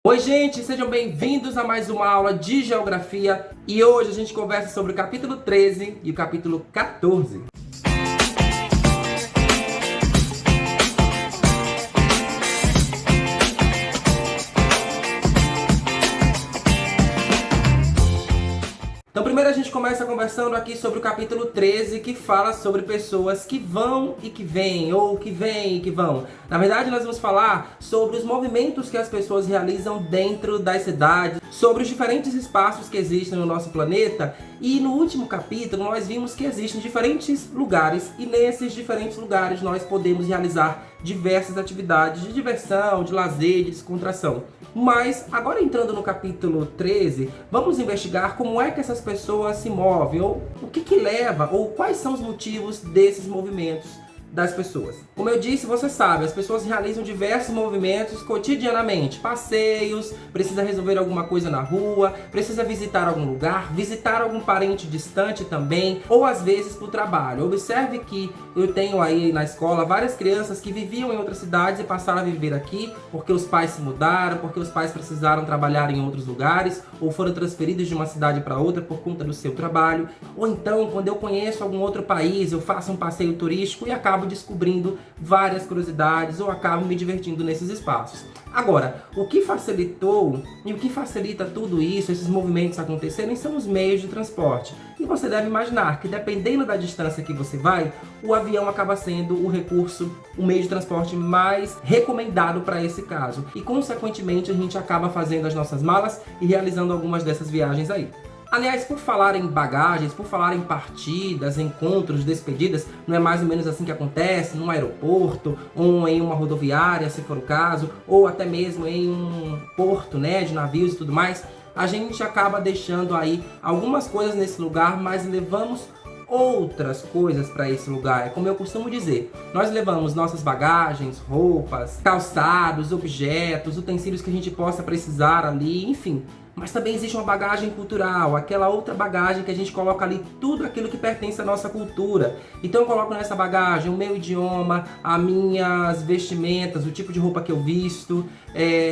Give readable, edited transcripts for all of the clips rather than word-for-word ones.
Oi gente, sejam bem-vindos a mais uma aula de Geografia e hoje a gente conversa sobre o capítulo 13 e o capítulo 14. Então primeiro a gente começa conversando aqui sobre o capítulo 13, que fala sobre pessoas que vão e que vêm, ou que vêm e que vão. Na verdade nós vamos falar sobre os movimentos que as pessoas realizam dentro das cidades, sobre os diferentes espaços que existem no nosso planeta. E no último capítulo nós vimos que existem diferentes lugares e nesses diferentes lugares nós podemos realizar diversas atividades de diversão, de lazer, de descontração. Mas agora entrando no capítulo 13, vamos investigar como é que essas pessoas se movem, ou o que leva, ou quais são os motivos desses movimentos das pessoas. Como eu disse, você sabe, as pessoas realizam diversos movimentos cotidianamente. Passeios, precisa resolver alguma coisa na rua, precisa visitar algum lugar, visitar algum parente distante também, ou às vezes para o trabalho. Observe que eu tenho aí na escola várias crianças que viviam em outras cidades e passaram a viver aqui porque os pais se mudaram, porque os pais precisaram trabalhar em outros lugares, ou foram transferidos de uma cidade para outra por conta do seu trabalho. Ou então, quando eu conheço algum outro país, eu faço um passeio turístico e acabo descobrindo várias curiosidades ou acabo me divertindo nesses espaços. Agora, o que facilitou e o que facilita tudo isso, esses movimentos acontecerem, são os meios de transporte. E você deve imaginar que dependendo da distância que você vai, o avião acaba sendo o recurso, o meio de transporte mais recomendado para esse caso. E consequentemente a gente acaba fazendo as nossas malas e realizando algumas dessas viagens aí. Aliás, por falar em bagagens, por falar em partidas, encontros, despedidas, não é mais ou menos assim que acontece num aeroporto, ou em uma rodoviária, se for o caso, ou até mesmo em um porto, né, de navios e tudo mais. A gente acaba deixando aí algumas coisas nesse lugar, mas levamos outras coisas para esse lugar. É como eu costumo dizer, nós levamos nossas bagagens, roupas, calçados, objetos, utensílios que a gente possa precisar ali, enfim. Mas também existe uma bagagem cultural, aquela outra bagagem que a gente coloca ali tudo aquilo que pertence à nossa cultura. Então eu coloco nessa bagagem o meu idioma, as minhas vestimentas, o tipo de roupa que eu visto,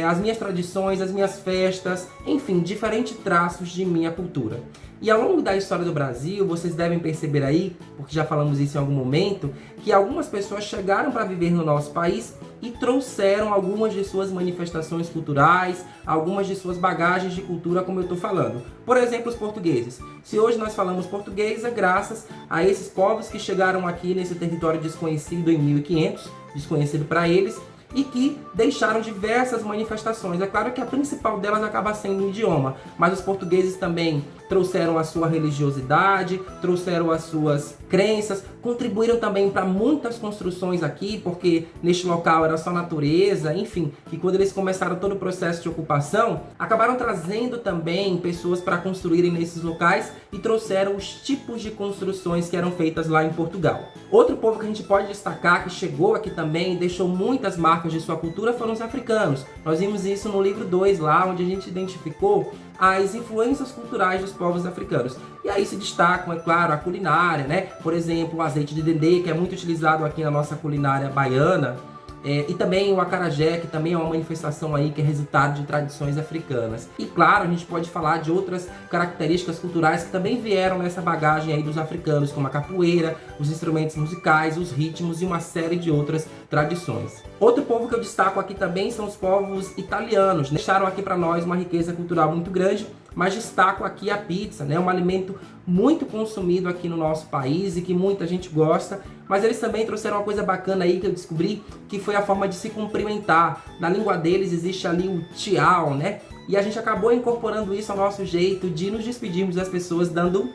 as minhas tradições, as minhas festas, enfim, diferentes traços de minha cultura. E ao longo da história do Brasil, vocês devem perceber aí, porque já falamos isso em algum momento, que algumas pessoas chegaram para viver no nosso país e trouxeram algumas de suas manifestações culturais, algumas de suas bagagens de cultura, como eu estou falando. Por exemplo, os portugueses. Se hoje nós falamos português, é graças a esses povos que chegaram aqui nesse território desconhecido em 1500, desconhecido para eles, e que deixaram diversas manifestações. É claro que a principal delas acaba sendo o idioma, mas os portugueses também trouxeram a sua religiosidade, trouxeram as suas crenças, contribuíram também para muitas construções aqui, porque neste local era só natureza, enfim. E quando eles começaram todo o processo de ocupação, acabaram trazendo também pessoas para construírem nesses locais e trouxeram os tipos de construções que eram feitas lá em Portugal. Outro povo que a gente pode destacar, que chegou aqui também e deixou muitas marcas de sua cultura, foram os africanos. Nós vimos isso no livro 2 lá, onde a gente identificou as influências culturais dos povos africanos. E aí se destacam, é claro, a culinária, né? Por exemplo, o azeite de dendê, que é muito utilizado aqui na nossa culinária baiana, e também o acarajé, que também é uma manifestação aí que é resultado de tradições africanas. E claro, a gente pode falar de outras características culturais que também vieram nessa bagagem aí dos africanos, como a capoeira, os instrumentos musicais, os ritmos e uma série de outras tradições. Outro povo que eu destaco aqui também são os povos italianos. Deixaram aqui para nós uma riqueza cultural muito grande, mas destaco aqui a pizza, né? Um alimento muito consumido aqui no nosso país e que muita gente gosta, mas eles também trouxeram uma coisa bacana aí que eu descobri, que foi a forma de se cumprimentar. Na língua deles existe ali o tchau, né? E a gente acabou incorporando isso ao nosso jeito de nos despedirmos das pessoas dando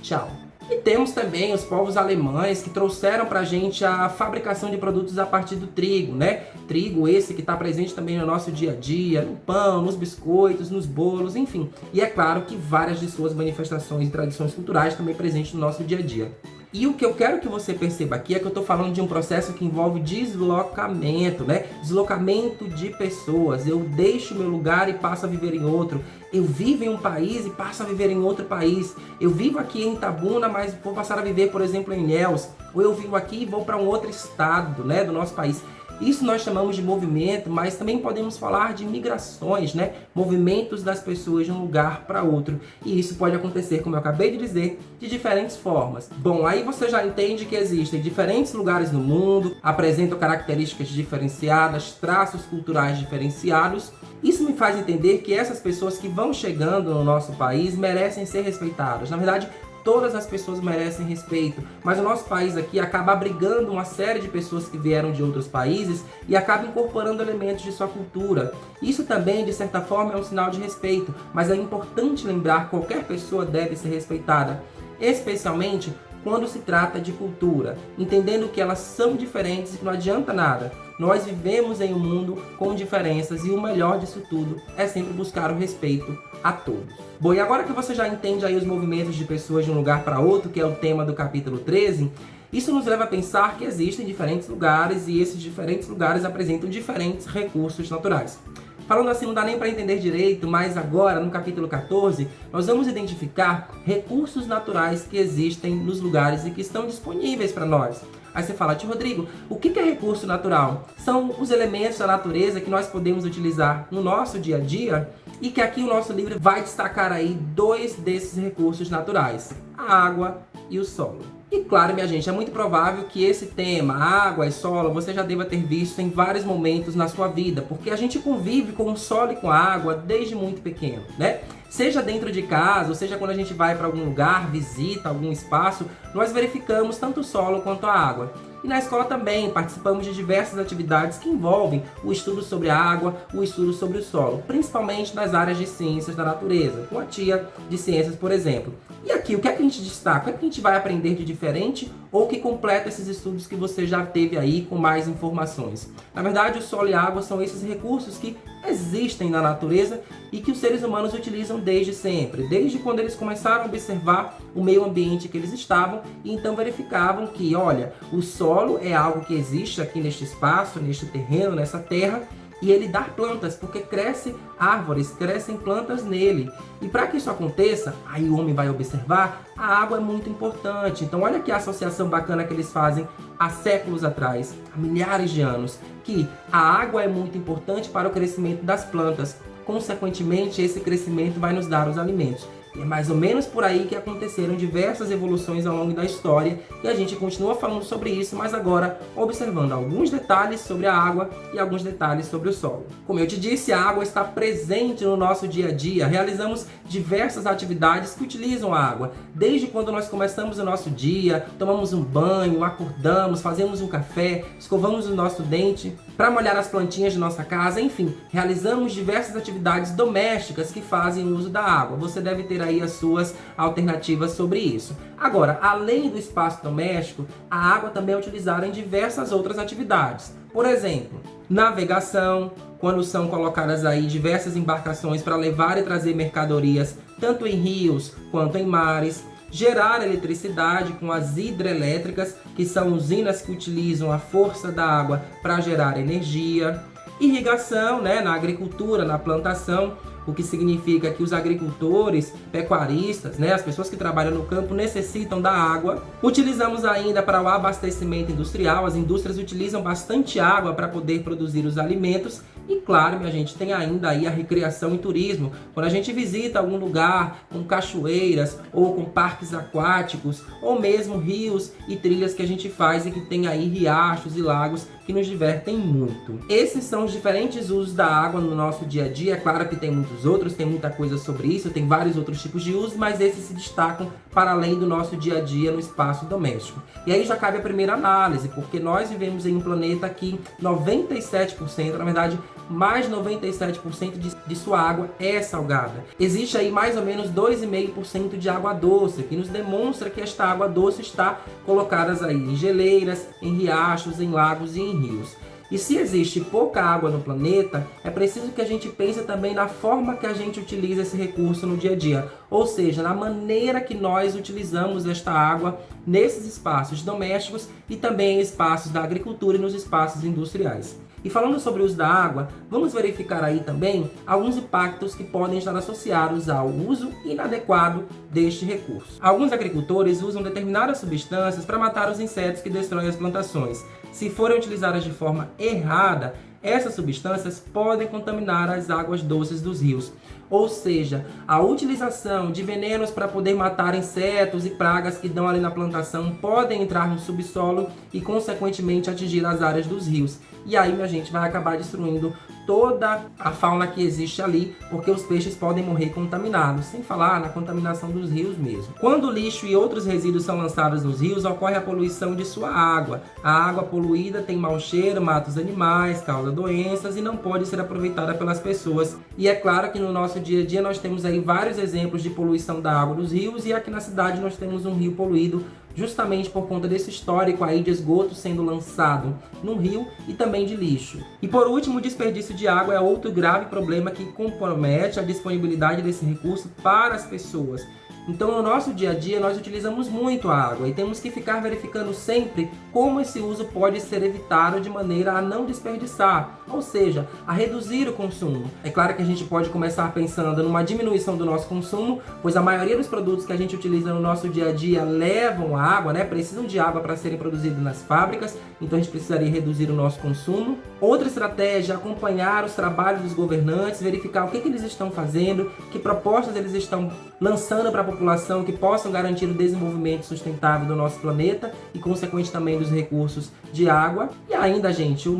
tchau. E temos também os povos alemães que trouxeram pra gente a fabricação de produtos a partir do trigo, né? Trigo esse que está presente também no nosso dia a dia, no pão, nos biscoitos, nos bolos, enfim. E é claro que várias de suas manifestações e tradições culturais também presentes no nosso dia a dia. E o que eu quero que você perceba aqui é que eu estou falando de um processo que envolve deslocamento, né? Deslocamento de pessoas. Eu deixo meu lugar e passo a viver em outro. Eu vivo em um país e passo a viver em outro país. Eu vivo aqui em Itabuna, mas vou passar a viver, por exemplo, em Ilhéus. Ou eu vivo aqui e vou para um outro estado, né, do nosso país. Isso nós chamamos de movimento, mas também podemos falar de migrações, né? Movimentos das pessoas de um lugar para outro. E isso pode acontecer, como eu acabei de dizer, de diferentes formas. Bom, aí você já entende que existem diferentes lugares no mundo, apresentam características diferenciadas, traços culturais diferenciados. Isso me faz entender que essas pessoas que vão chegando no nosso país merecem ser respeitadas. Na verdade, todas as pessoas merecem respeito, mas o nosso país aqui acaba abrigando uma série de pessoas que vieram de outros países e acaba incorporando elementos de sua cultura. Isso também, de certa forma, é um sinal de respeito, mas é importante lembrar que qualquer pessoa deve ser respeitada, especialmente quando se trata de cultura, entendendo que elas são diferentes e que não adianta nada. Nós vivemos em um mundo com diferenças e o melhor disso tudo é sempre buscar o respeito a todos. Bom, e agora que você já entende aí os movimentos de pessoas de um lugar para outro, que é o tema do capítulo 13, isso nos leva a pensar que existem diferentes lugares e esses diferentes lugares apresentam diferentes recursos naturais. Falando assim, não dá nem para entender direito, mas agora, no capítulo 14, nós vamos identificar recursos naturais que existem nos lugares e que estão disponíveis para nós. Aí você fala, tio Rodrigo, o que é recurso natural? São os elementos da natureza que nós podemos utilizar no nosso dia a dia e que aqui o nosso livro vai destacar aí 2 desses recursos naturais, a água e o solo. E claro, minha gente, é muito provável que esse tema, água e solo, você já deva ter visto em vários momentos na sua vida, porque a gente convive com o solo e com a água desde muito pequeno, né? Seja dentro de casa, ou seja quando a gente vai para algum lugar, visita algum espaço, nós verificamos tanto o solo quanto a água. E na escola também participamos de diversas atividades que envolvem o estudo sobre a água, o estudo sobre o solo, principalmente nas áreas de ciências da natureza, com a tia de ciências, por exemplo. E aqui, o que é que a gente destaca? O que é que a gente vai aprender de diferente ou que completa esses estudos que você já teve aí com mais informações? Na verdade, o solo e a água são esses recursos que existem na natureza e que os seres humanos utilizam desde sempre, desde quando eles começaram a observar o meio ambiente que eles estavam e então verificavam que, olha, o solo é algo que existe aqui neste espaço, neste terreno, nessa terra, e ele dá plantas, porque crescem árvores, crescem plantas nele. E para que isso aconteça, aí o homem vai observar, a água é muito importante. Então olha que associação bacana que eles fazem há séculos atrás, há milhares de anos, que a água é muito importante para o crescimento das plantas. Consequentemente, esse crescimento vai nos dar os alimentos. E é mais ou menos por aí que aconteceram diversas evoluções ao longo da história e a gente continua falando sobre isso, mas agora observando alguns detalhes sobre a água e alguns detalhes sobre o solo. Como eu te disse, a água está presente no nosso dia a dia. Realizamos diversas atividades que utilizam a água. Desde quando nós começamos o nosso dia, tomamos um banho, acordamos, fazemos um café, escovamos o nosso dente para molhar as plantinhas de nossa casa, enfim, realizamos diversas atividades domésticas que fazem uso da água. Você deve ter aí as suas alternativas sobre isso. Agora, além do espaço doméstico, a água também é utilizada em diversas outras atividades. Por exemplo, navegação, quando são colocadas aí diversas embarcações para levar e trazer mercadorias, tanto em rios quanto em mares. Gerar eletricidade com as hidrelétricas, que são usinas que utilizam a força da água para gerar energia. Irrigação, né, na agricultura, na plantação, o que significa que os agricultores, pecuaristas, né, as pessoas que trabalham no campo necessitam da água. Utilizamos ainda para o abastecimento industrial, as indústrias utilizam bastante água para poder produzir os alimentos. E claro, minha gente, tem ainda aí a recreação e turismo. Quando a gente visita algum lugar com cachoeiras ou com parques aquáticos, ou mesmo rios e trilhas que a gente faz e que tem aí riachos e lagos que nos divertem muito. Esses são os diferentes usos da água no nosso dia a dia. É claro que tem muitos outros, tem muita coisa sobre isso, tem vários outros tipos de usos, mas esses se destacam para além do nosso dia a dia no espaço doméstico. E aí já cabe a primeira análise, porque nós vivemos em um planeta que 97%, na verdade, mais de 97% de sua água é salgada. Existe aí mais ou menos 2,5% de água doce, que nos demonstra que esta água doce está colocada aí em geleiras, em riachos, em lagos e em rios. E se existe pouca água no planeta, é preciso que a gente pense também na forma que a gente utiliza esse recurso no dia a dia. Ou seja, na maneira que nós utilizamos esta água nesses espaços domésticos e também em espaços da agricultura e nos espaços industriais. E falando sobre o uso da água, vamos verificar aí também alguns impactos que podem estar associados ao uso inadequado deste recurso. Alguns agricultores usam determinadas substâncias para matar os insetos que destroem as plantações. Se forem utilizadas de forma errada, essas substâncias podem contaminar as águas doces dos rios. Ou seja, a utilização de venenos para poder matar insetos e pragas que dão ali na plantação podem entrar no subsolo e, consequentemente, atingir as áreas dos rios. E aí, minha gente, vai acabar destruindo toda a fauna que existe ali, porque os peixes podem morrer contaminados, sem falar na contaminação dos rios mesmo. Quando o lixo e outros resíduos são lançados nos rios, ocorre a poluição de sua água. A água poluída tem mau cheiro, mata os animais, causa doenças e não pode ser aproveitada pelas pessoas. E é claro que no nosso dia a dia nós temos aí vários exemplos de poluição da água dos rios, e aqui na cidade nós temos um rio poluído justamente por conta desse histórico aí de esgoto sendo lançado no rio e também de lixo. E por último, o desperdício de água é outro grave problema que compromete a disponibilidade desse recurso para as pessoas. Então, no nosso dia a dia, nós utilizamos muito a água e temos que ficar verificando sempre como esse uso pode ser evitado de maneira a não desperdiçar, ou seja, a reduzir o consumo. É claro que a gente pode começar pensando numa diminuição do nosso consumo, pois a maioria dos produtos que a gente utiliza no nosso dia a dia levam água, precisam de água para serem produzidos nas fábricas, então a gente precisaria reduzir o nosso consumo. Outra estratégia é acompanhar os trabalhos dos governantes, verificar o que eles estão fazendo, que propostas eles estão lançando para a população que possam garantir o desenvolvimento sustentável do nosso planeta e, consequente, também dos recursos de água. E ainda, gente, o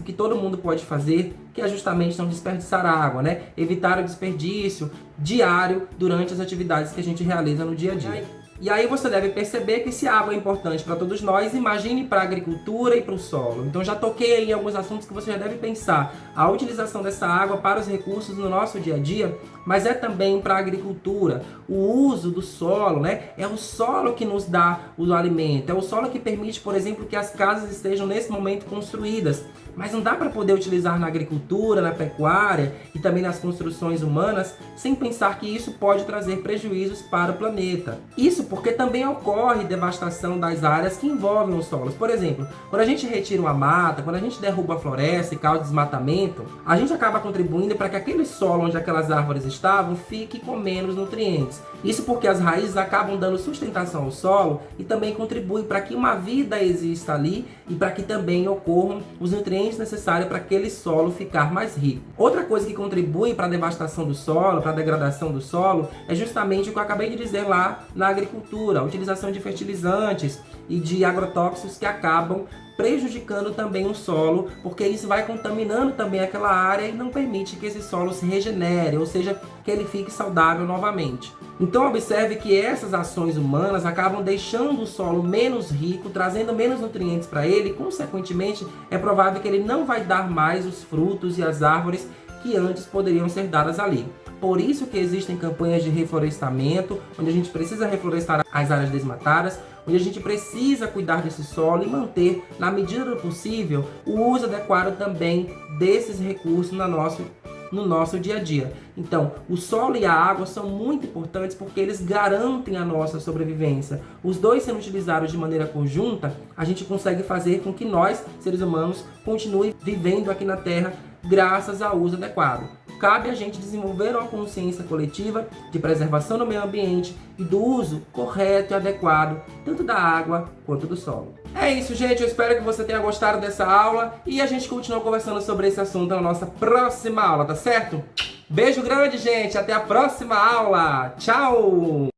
que todo mundo pode fazer, que é justamente não desperdiçar água, evitar o desperdício diário durante as atividades que a gente realiza no dia a dia. E aí você deve perceber que se a água é importante para todos nós, imagine para a agricultura e para o solo. Então já toquei aí em alguns assuntos que você já deve pensar. A utilização dessa água para os recursos no nosso dia a dia, mas é também para a agricultura. O uso do solo, é o solo que nos dá o alimento, é o solo que permite, por exemplo, que as casas estejam nesse momento construídas. Mas não dá para poder utilizar na agricultura, na pecuária e também nas construções humanas sem pensar que isso pode trazer prejuízos para o planeta. Isso porque também ocorre devastação das áreas que envolvem os solos. Por exemplo, quando a gente retira uma mata, quando a gente derruba a floresta e causa desmatamento, a gente acaba contribuindo para que aquele solo onde aquelas árvores estavam fique com menos nutrientes. Isso porque as raízes acabam dando sustentação ao solo e também contribuem para que uma vida exista ali e para que também ocorram os nutrientes necessários para aquele solo ficar mais rico. Outra coisa que contribui para a devastação do solo, para a degradação do solo, é justamente o que eu acabei de dizer lá na agricultura, a utilização de fertilizantes e de agrotóxicos que acabam prejudicando também o solo, porque isso vai contaminando também aquela área e não permite que esse solo se regenere, ou seja, que ele fique saudável novamente. Então observe que essas ações humanas acabam deixando o solo menos rico, trazendo menos nutrientes para ele, e consequentemente é provável que ele não vai dar mais os frutos e as árvores que antes poderiam ser dadas ali. Por isso que existem campanhas de reflorestamento, onde a gente precisa reflorestar as áreas desmatadas, onde a gente precisa cuidar desse solo e manter, na medida do possível, o uso adequado também desses recursos no nosso dia a dia. Então, o solo e a água são muito importantes porque eles garantem a nossa sobrevivência. Os dois sendo utilizados de maneira conjunta, a gente consegue fazer com que nós, seres humanos, continuem vivendo aqui na Terra graças ao uso adequado. Cabe a gente desenvolver uma consciência coletiva de preservação do meio ambiente e do uso correto e adequado, tanto da água quanto do solo. É isso, gente. Eu espero que você tenha gostado dessa aula e a gente continua conversando sobre esse assunto na nossa próxima aula, tá certo? Beijo grande, gente. Até a próxima aula. Tchau!